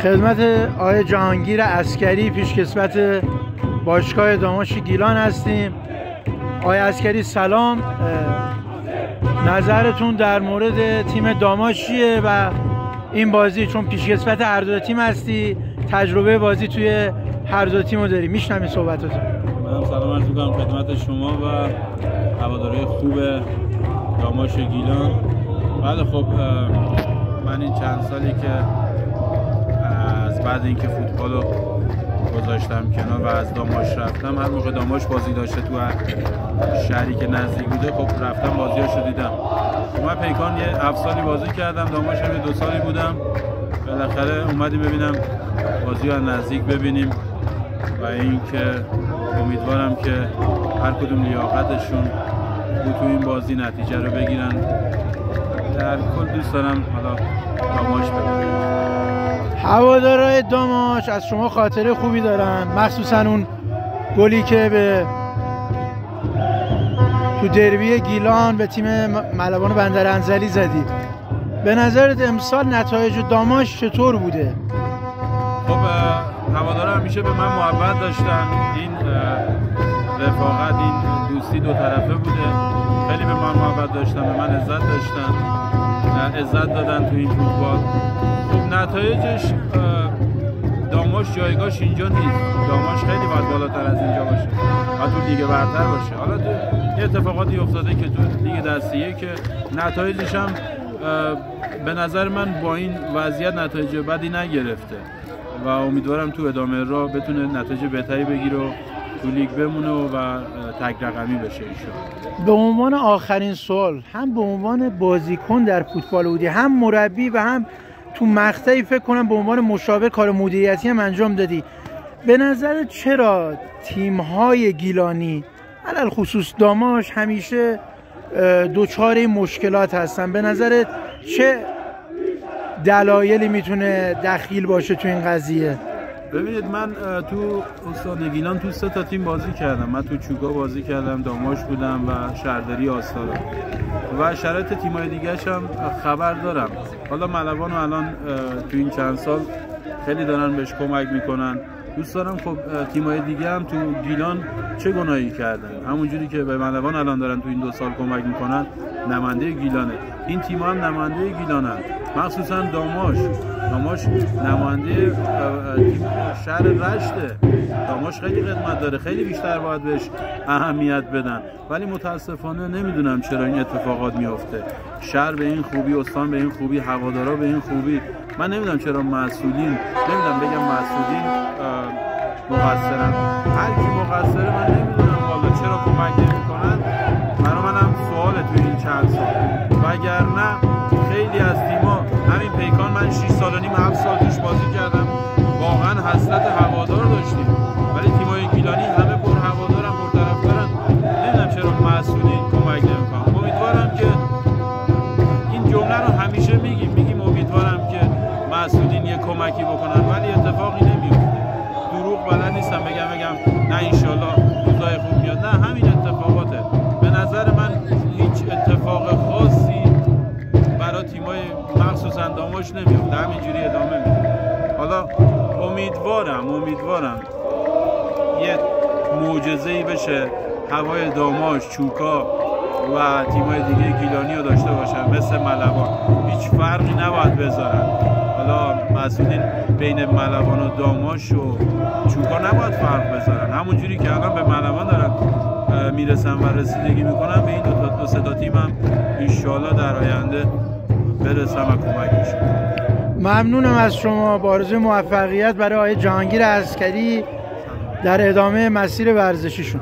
خدمت آقای جهانگیر عسکری پیشکسوت باشگاه داماش گیلان هستیم. آقای عسکری سلام، نظرتون در مورد تیم داماش چیه و این بازی، چون پیشکسوت هر دو تیم هستی، تجربه بازی توی هر دو تیمو داری، میشنویم صحبتاتون. منم سلام عرض می‌کنم خدمت شما و هوادارهای خوب داماش گیلان. بله خب من این چند سالی که از بعد اینکه فوتبالو گذاشتم کنار و از داماش رفتم، هر موقع داماش بازی داشته تو شهری که نزدیک بوده خب رفتم بازیاشو دیدم. من پیکان یه 7 سالی بازی کردم، داماش هم 2 سالی بودم. بالاخره اومدیم ببینم بازی رو نزدیک ببینیم و اینکه امیدوارم که هر کدوم لیاقتشون بود تو این بازی نتیجه رو بگیرن. در کل دوست دارم حالا داماش ببینم. هوادارهای داماش از شما خاطره خوبی دارن، مخصوصا اون گلی که به تو دربی گیلان به تیم ملوان بندر انزلی زدی. به نظرت امسال نتایج داماش چطور بوده؟ خب هوادارها همیشه به من محبت داشتن. این رفاقت، این دوستی 2 طرفه بوده. خیلی به من محبت داشتن، به من عزت داشتن، عزت دادن تو این فوتبال. خب نتایجش داماش جایگاهش اینجا نیست. داماش خیلی باید بالاتر از اینجا باشه و تو لیگ برتر باشه. حالا تو یه اتفاقاتی افتاده که تو لیگ دستیه که نتایجش هم به نظر من با این وضعیت نتایج بدی نگرفته و امیدوارم تو ادامه راه بتونه نتایج بهتری بگیره و تو لیگ بمونه و تک رقمی بشه انشاءالله. به عنوان آخرین سوال، هم به عنوان بازیکن در فوتبال بودی، هم مربی و هم تو مقطعی فکر کنم به عنوان مشاور کار مدیریتی هم انجام دادی. به نظرت چرا تیم‌های گیلانی علل خصوص داماش همیشه دوچار مشکلات هستن؟ به نظرت چه دلایلی میتونه دخیل باشه تو این قضیه؟ ببینید من تو استان گیلان تو 3 تا تیم بازی کردم. من تو چوگا بازی کردم، داماش بودم و شهرداری آستارا و شرایط تیم‌های دیگه‌ش هم خبر دارم. حالا ملوان الان تو این چند سال خیلی دارن بهش کمک میکنن. دوست دارم خب تیم‌های دیگه هم تو گیلان چه گناهی کردن، همونجوری که به ملوان الان دارن تو این 2 سال کمک میکنن. نماینده گیلانه، این تیم‌ها هم نماینده گیلانن، مخصوصا داماش نماینده شهر رشته. داماش خیلی خدمت داره، خیلی بیشتر باید بهش اهمیت بدن، ولی متاسفانه نمیدونم چرا این اتفاقات میفته. شهر به این خوبی، استان به این خوبی، هوادارا به این خوبی. من نمیدونم چرا مسئولین، نمیدونم بگم مسئولین مقصرن، هر کی مقصره من نمیدونم والا چرا کمک نمیکنن. منم سواله تو این چند سال، وگرنه خیلی از تیم‌ها همین پیکان من 6 سال و نیم 7 سال توش بازی کردم، واقعا حسرت هوادار داشتیم، ولی تیم‌های گیلانی همه پر هوادارن، پر طرفدارن. نمیدونم چرا مسئولین کمک نمیکنن. امیدوارم که این جمله رو همیشه میگیم امیدوارم که مسئولین یه کمکی بکنن، ولی اتفاقی نمیفته. دروغ بلد نیستم بگم نه انشالله روزای خوب میاد، نه همین اتفاقاته. به نظر من هیچ اتفاق خاصی برای تیمای مخصوصا داماش نمیفته، همینجوری ادامه میده. حالا امیدوارم یه معجزه‌ای بشه، هوای داماش، چوکا و تیمای دیگه گیلانی رو داشته باشن مثل ملوان. هیچ فرقی نباید بذارن. حالا مسئولین بین ملوان و داماش و چوکا نباید فرق بذارن، همونجوری که الان به ملوان دارن میرسن و رسیدگی میکنن، به این 2 تا تیم هم انشالله در آینده برسن و کمکشون. ممنونم از شما. با آرزوی موفقیت برای آقای جهانگیر عسکری در ادامه مسیر ورزشیشون.